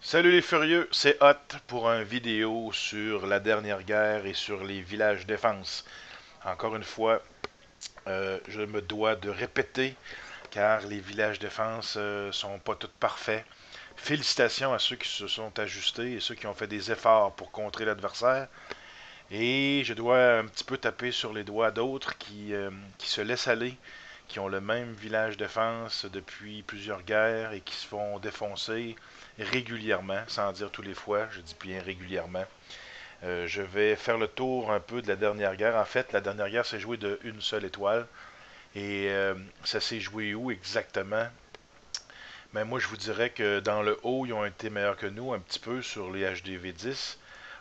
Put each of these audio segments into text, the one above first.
Salut les furieux, c'est Hot pour une vidéo sur la dernière guerre et sur les villages défense. Encore une fois, je me dois de répéter car les villages défense sont pas tous parfaits. Félicitations à ceux qui se sont ajustés et ceux qui ont fait des efforts pour contrer l'adversaire. Et je dois un petit peu taper sur les doigts d'autres qui se laissent aller, qui ont le même village défense depuis plusieurs guerres et qui se font défoncer régulièrement, sans dire tous les fois, je dis bien régulièrement. Je vais faire le tour un peu de la dernière guerre. En fait, la dernière guerre s'est jouée de une seule étoile. Et ça s'est joué où exactement? Mais moi, je vous dirais que dans le haut, ils ont été meilleurs que nous, un petit peu sur les HDV10.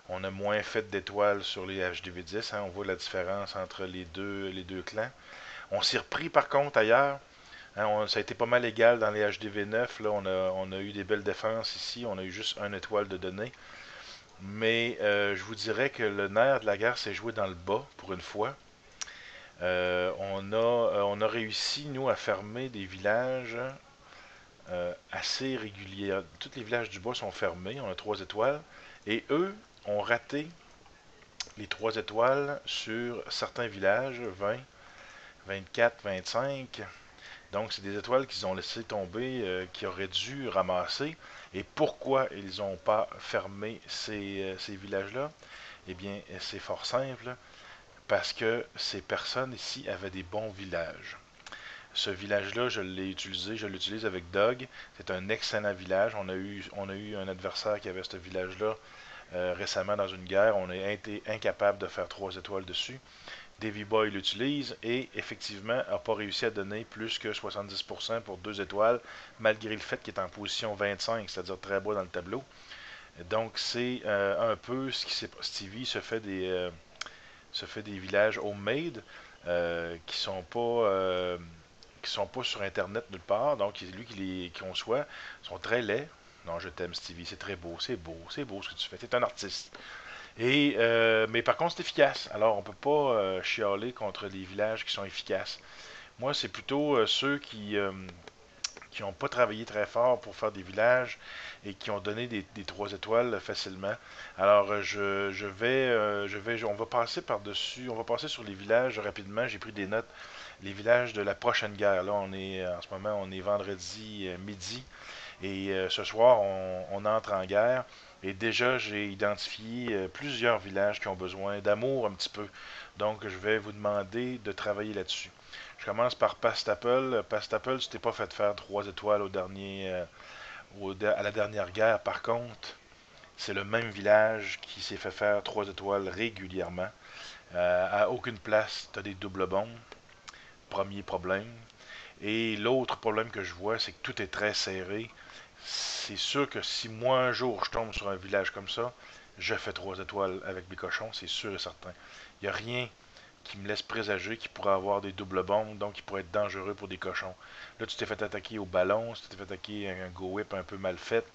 On a moins fait d'étoiles sur les HDV10. Hein. On voit la différence entre les deux clans. On s'est repris par contre ailleurs. Hein, ça a été pas mal égal dans les HDV9. Là, on a eu des belles défenses ici. On a eu juste une étoile de données. Mais je vous dirais que le nerf de la guerre s'est joué dans le bas pour une fois. On a réussi, nous, à fermer des villages assez réguliers. Tous les villages du bas sont fermés. On a 3 étoiles. Et eux ont raté les 3 étoiles sur certains villages, 20, 24, 25. Donc, c'est des étoiles qu'ils ont laissé tomber, qu'ils auraient dû ramasser. Et pourquoi ils n'ont pas fermé ces villages-là? Eh bien, c'est fort simple, parce que ces personnes ici avaient des bons villages. Ce village-là, je l'ai utilisé, je l'utilise avec Doug. C'est un excellent village. On a eu un adversaire qui avait ce village-là récemment dans une guerre. On a été incapable de faire 3 étoiles dessus. Davy Boy l'utilise et effectivement n'a pas réussi à donner plus que 70% pour 2 étoiles, malgré le fait qu'il est en position 25, c'est-à-dire très bas dans le tableau. Donc c'est un peu ce qui s'est passé. Stevie se fait des villages homemade qui sont pas sur internet nulle part, donc c'est lui qui les conçoit. Ils sont très laids. Non, je t'aime Stevie, c'est très beau, c'est beau, c'est beau ce que tu fais. T'es un artiste. Mais par contre, c'est efficace. Alors, on peut pas chialer contre les villages qui sont efficaces. Moi, c'est plutôt ceux qui n'ont pas travaillé très fort pour faire des villages et qui ont donné des 3 étoiles facilement. Alors, on va passer par-dessus, on va passer sur les villages rapidement. J'ai pris des notes. Les villages de la prochaine guerre. Là, en ce moment, on est vendredi midi. Et ce soir, on entre en guerre. Et déjà, j'ai identifié plusieurs villages qui ont besoin d'amour un petit peu. Donc, je vais vous demander de travailler là-dessus. Je commence par Pastapple. Pastapple, tu t'es pas fait faire 3 étoiles à la dernière guerre. Par contre, c'est le même village qui s'est fait faire 3 étoiles régulièrement. À aucune place, tu as des doubles bombes. Premier problème. Et l'autre problème que je vois, c'est que tout est très serré. C'est sûr que si moi un jour je tombe sur un village comme ça, je fais 3 étoiles avec mes cochons, c'est sûr et certain. Il n'y a rien qui me laisse présager qu'il pourrait avoir des doubles bombes, donc il pourrait être dangereux pour des cochons. Là, tu t'es fait attaquer au ballon, tu t'es fait attaquer un go whip un peu mal fait,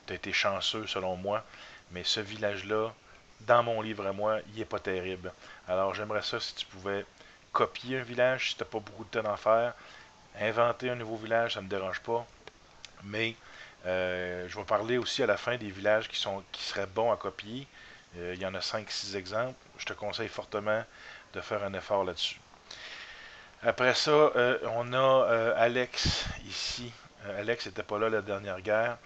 tu as été chanceux selon moi, mais ce village-là, dans mon livre à moi, il n'est pas terrible. Alors j'aimerais ça si tu pouvais copier un village, si tu n'as pas beaucoup de temps d'en faire, inventer un nouveau village, ça ne me dérange pas, mais je vais parler aussi à la fin des villages qui seraient bons à copier. Il y en a 5-6 exemples. Je te conseille fortement de faire un effort là-dessus. Après ça, on a Alex ici. Alex n'était pas là la dernière guerre.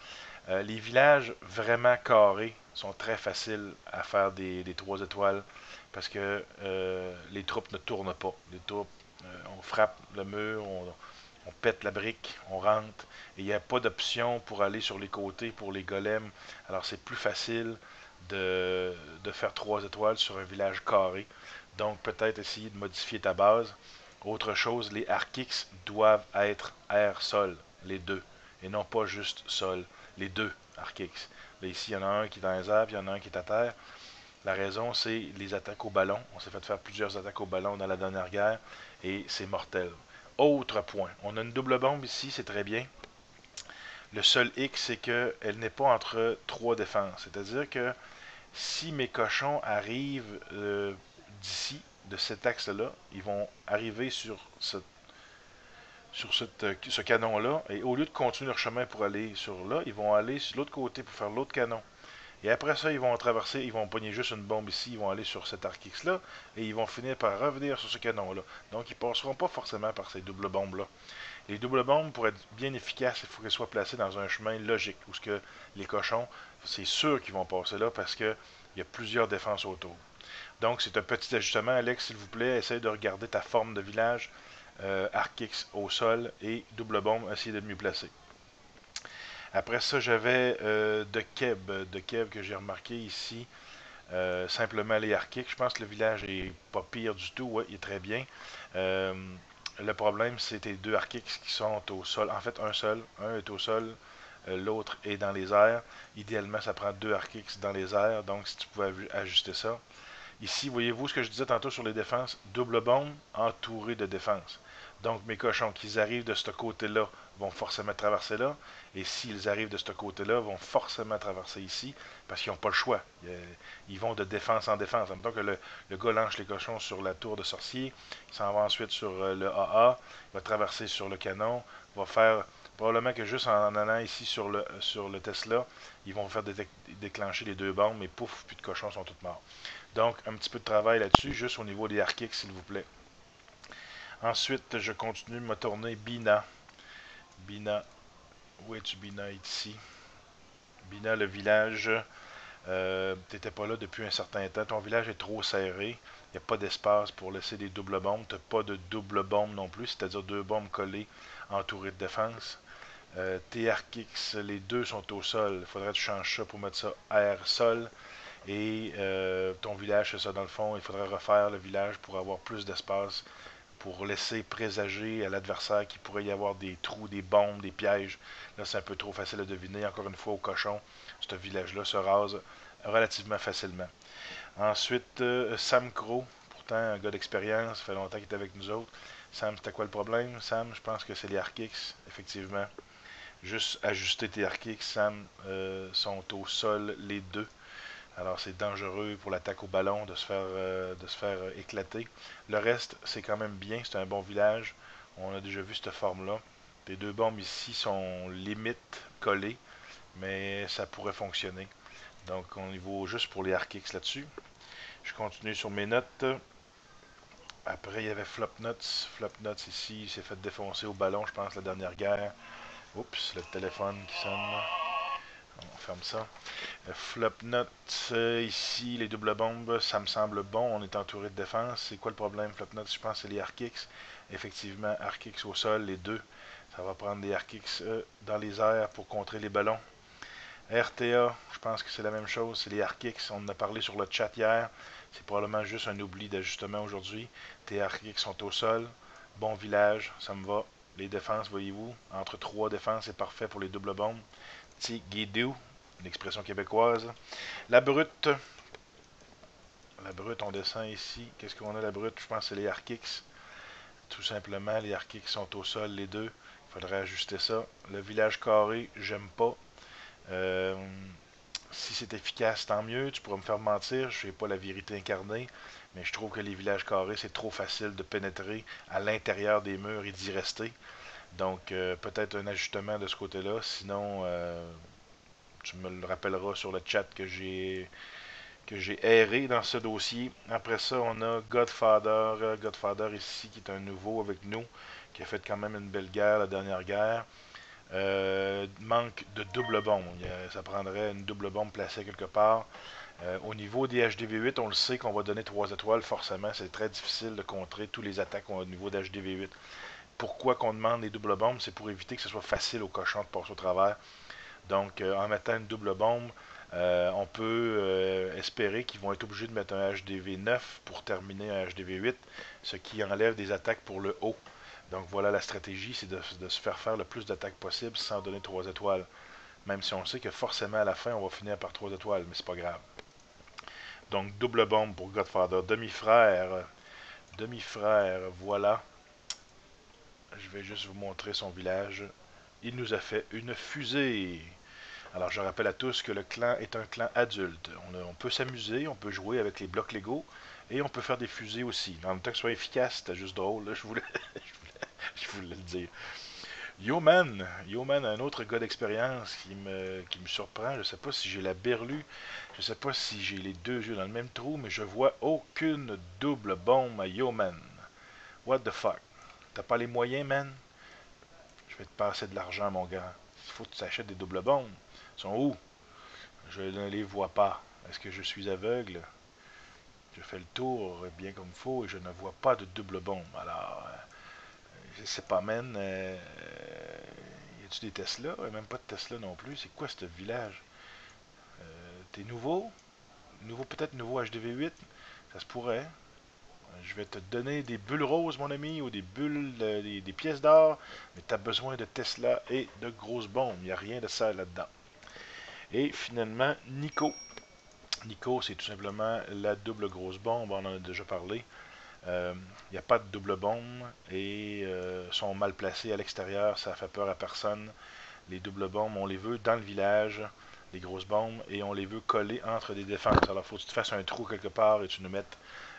Les villages vraiment carrés sont très faciles à faire des 3 étoiles parce que les troupes ne tournent pas. Les troupes, on frappe le mur, on pète la brique, on rentre, et il n'y a pas d'option pour aller sur les côtés pour les golems. Alors c'est plus facile de faire 3 étoiles sur un village carré. Donc peut-être essayer de modifier ta base. Autre chose, les Arkix doivent être air-sol, les deux, et non pas juste sol, les deux Arkix. Là ici, il y en a un qui est dans les airs, puis il y en a un qui est à terre. La raison, c'est les attaques au ballon. On s'est fait faire plusieurs attaques au ballon dans la dernière guerre, et c'est mortel. Autre point, on a une double bombe ici, c'est très bien. Le seul hic, c'est qu'elle n'est pas entre 3 défenses. C'est-à-dire que si mes cochons arrivent d'ici, de cet axe-là, ils vont arriver sur ce canon-là, et au lieu de continuer leur chemin pour aller sur là, ils vont aller sur l'autre côté pour faire l'autre canon. Et après ça, ils vont traverser, ils vont pogner juste une bombe ici, ils vont aller sur cet arc X-là, et ils vont finir par revenir sur ce canon-là. Donc, ils ne passeront pas forcément par ces doubles bombes-là. Les doubles bombes, pour être bien efficaces, il faut qu'elles soient placées dans un chemin logique, où ce que les cochons, c'est sûr qu'ils vont passer là, parce qu'il y a plusieurs défenses autour. Donc, c'est un petit ajustement. Alex, s'il vous plaît, essaye de regarder ta forme de village, arc X au sol, et double bombe, essaye de mieux placer. Après ça, j'avais de Keb que j'ai remarqué ici. Simplement les archiques. Je pense que le village est pas pire du tout. Ouais, il est très bien. Euh, le problème, c'est les deux archiques qui sont au sol. En fait, un seul. Un est au sol, l'autre est dans les airs. Idéalement, ça prend deux archiques dans les airs. Donc, si tu pouvais ajuster ça. Ici, voyez-vous ce que je disais tantôt sur les défenses? Double bombe entouré de défense. Donc, mes cochons, qu'ils arrivent de ce côté-là, vont forcément traverser là. Et s'ils arrivent de ce côté-là, vont forcément traverser ici, parce qu'ils n'ont pas le choix. Ils vont de défense en défense. En même temps que le gars lance les cochons sur la tour de sorcier, il s'en va ensuite sur le AA, il va traverser sur le canon, il va faire, probablement que juste en allant ici sur le Tesla, ils vont faire déclencher les deux bombes, et pouf, puis de cochons sont tous morts. Donc, un petit peu de travail là-dessus, juste au niveau des archiques, s'il vous plaît. Ensuite, je continue de me tourner Bina. Bina, où es-tu Bina? Ici. Bina, le village, t'étais pas là depuis un certain temps. Ton village est trop serré. Il n'y a pas d'espace pour laisser des doubles bombes. Tu n'as pas de double bombe non plus, c'est-à-dire deux bombes collées entourées de défense. Tes archix, les deux sont au sol. Il faudrait que tu changes ça pour mettre ça air sol. Et ton village, c'est ça dans le fond. Il faudrait refaire le village pour avoir plus d'espace, pour laisser présager à l'adversaire qu'il pourrait y avoir des trous, des bombes, des pièges. Là, c'est un peu trop facile à deviner. Encore une fois, au cochon, ce village-là se rase relativement facilement. Ensuite, Sam Crow, pourtant un gars d'expérience, ça fait longtemps qu'il est avec nous autres. Sam, c'était quoi le problème? Sam, je pense que c'est les Archix, effectivement. Juste ajuster tes Archix, Sam, sont au sol les deux. Alors c'est dangereux pour l'attaque au ballon de se faire éclater. Le reste, c'est quand même bien, c'est un bon village. On a déjà vu cette forme-là. Les deux bombes ici sont limite collées, mais ça pourrait fonctionner. Donc on y va juste pour les Archix là-dessus. Je continue sur mes notes. Après, il y avait Flopnuts. Flopnuts ici, il s'est fait défoncer au ballon, je pense, la dernière guerre. Oups, le téléphone qui sonne. On ferme ça. Flopnut, ici, les doubles bombes, ça me semble bon. On est entouré de défense. C'est quoi le problème, Flopnut? Je pense que c'est les Archix. Effectivement, Archix au sol, les deux. Ça va prendre des Archix dans les airs pour contrer les ballons. RTA, je pense que c'est la même chose. C'est les Archix. On en a parlé sur le chat hier. C'est probablement juste un oubli d'ajustement aujourd'hui. Tes Archix sont au sol. Bon village, ça me va. Les défenses, voyez-vous, entre trois défenses, c'est parfait pour les doubles bombes. Petit guidou, une expression québécoise. La brute. La brute, on descend ici. Qu'est-ce qu'on a, la brute? Je pense que c'est les Archix. Tout simplement, les Archix sont au sol, les deux. Il faudrait ajuster ça. Le village carré, j'aime pas. Euh, si c'est efficace, tant mieux. Tu pourras me faire mentir, je ne sais pas la vérité incarnée. Mais je trouve que les villages carrés, c'est trop facile de pénétrer à l'intérieur des murs et d'y rester. Donc, peut-être un ajustement de ce côté-là. Sinon, tu me le rappelleras sur le chat que j'ai erré dans ce dossier. Après ça, on a Godfather. Godfather ici, qui est un nouveau avec nous, qui a fait quand même une belle guerre, la dernière guerre. Manque de double bombe. Ça prendrait une double bombe placée quelque part. Au niveau des HDV8, on le sait qu'on va donner 3 étoiles forcément. C'est très difficile de contrer tous les attaques au niveau d'HDV8. Pourquoi qu'on demande les doubles bombes? C'est pour éviter que ce soit facile aux cochons de passer au travers. Donc, en mettant une double bombe, on peut espérer qu'ils vont être obligés de mettre un HDV 9 pour terminer un HDV 8, ce qui enlève des attaques pour le haut. Donc voilà la stratégie, c'est de se faire faire le plus d'attaques possible sans donner 3 étoiles. Même si on sait que forcément à la fin, on va finir par 3 étoiles, mais c'est pas grave. Donc double bombe pour Godfather. Demi-frère, voilà. Je vais juste vous montrer son village. Il nous a fait une fusée. Alors je rappelle à tous que le clan est un clan adulte. On peut s'amuser, on peut jouer avec les blocs Lego et on peut faire des fusées aussi. En même temps que ce soit efficace, c'était juste drôle. Là, Je voulais le dire. Yoman, un autre gars d'expérience qui me surprend. Je sais pas si j'ai la berlue, je sais pas si j'ai les deux yeux dans le même trou, mais je vois aucune double bombe à Yoman. What the fuck? T'as pas les moyens, man? Je vais te passer de l'argent, mon gars. Il faut que tu t'achètes des doubles bombes. Ils sont où? Je ne les vois pas. Est-ce que je suis aveugle? Je fais le tour bien comme il faut et je ne vois pas de double bombe. Alors, je sais pas, man. Y a-tu des Tesla? Même pas de Tesla non plus. C'est quoi ce village? T'es nouveau? Peut-être nouveau HDV8? Ça se pourrait. Je vais te donner des bulles roses, mon ami, ou des bulles, des pièces d'or, mais tu as besoin de Tesla et de grosses bombes. Il n'y a rien de ça là-dedans. Et finalement, Nico. Nico, c'est tout simplement la double grosse bombe, on en a déjà parlé. Il n'y a pas de double bombe et sont mal placés à l'extérieur, ça fait peur à personne. Les doubles bombes, on les veut dans le village, les grosses bombes, et on les veut collées entre des défenses. Alors, il faut que tu te fasses un trou quelque part et tu nous mettes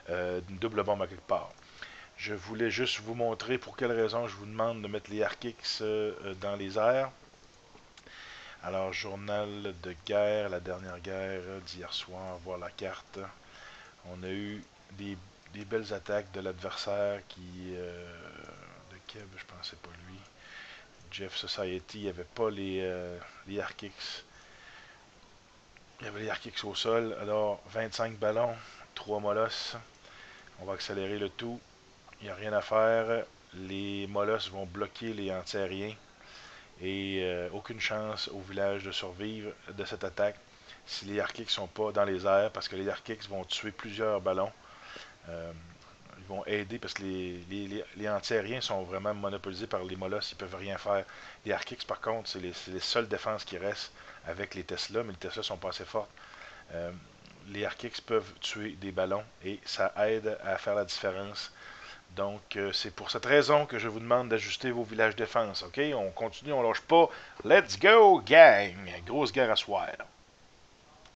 une double bombe à quelque part. Je voulais juste vous montrer pour quelle raison je vous demande de mettre les Arkix dans les airs. Alors, journal de guerre, la dernière guerre d'hier soir, voir la carte. On a eu des belles attaques de l'adversaire qui... de Kev, je pensais pas lui. Jeff Society, il n'y avait pas les Arkix. Il y avait les Arkix au sol. Alors, 25 ballons, 3 molosses. On va accélérer le tout. Il n'y a rien à faire. Les molosses vont bloquer les antiaériens. Et aucune chance au village de survivre de cette attaque si les Arkix ne sont pas dans les airs, parce que les Arkix vont tuer plusieurs ballons. Ils vont aider parce que les antiaériens sont vraiment monopolisés par les molosses, ils ne peuvent rien faire. Les Arkix, par contre, c'est les seules défenses qui restent avec les Tesla, mais les Tesla sont pas assez fortes. Les Arkix peuvent tuer des ballons et ça aide à faire la différence. Donc, c'est pour cette raison que je vous demande d'ajuster vos villages défense. OK? On continue, on lâche pas. Let's go, gang! Grosse guerre à soir.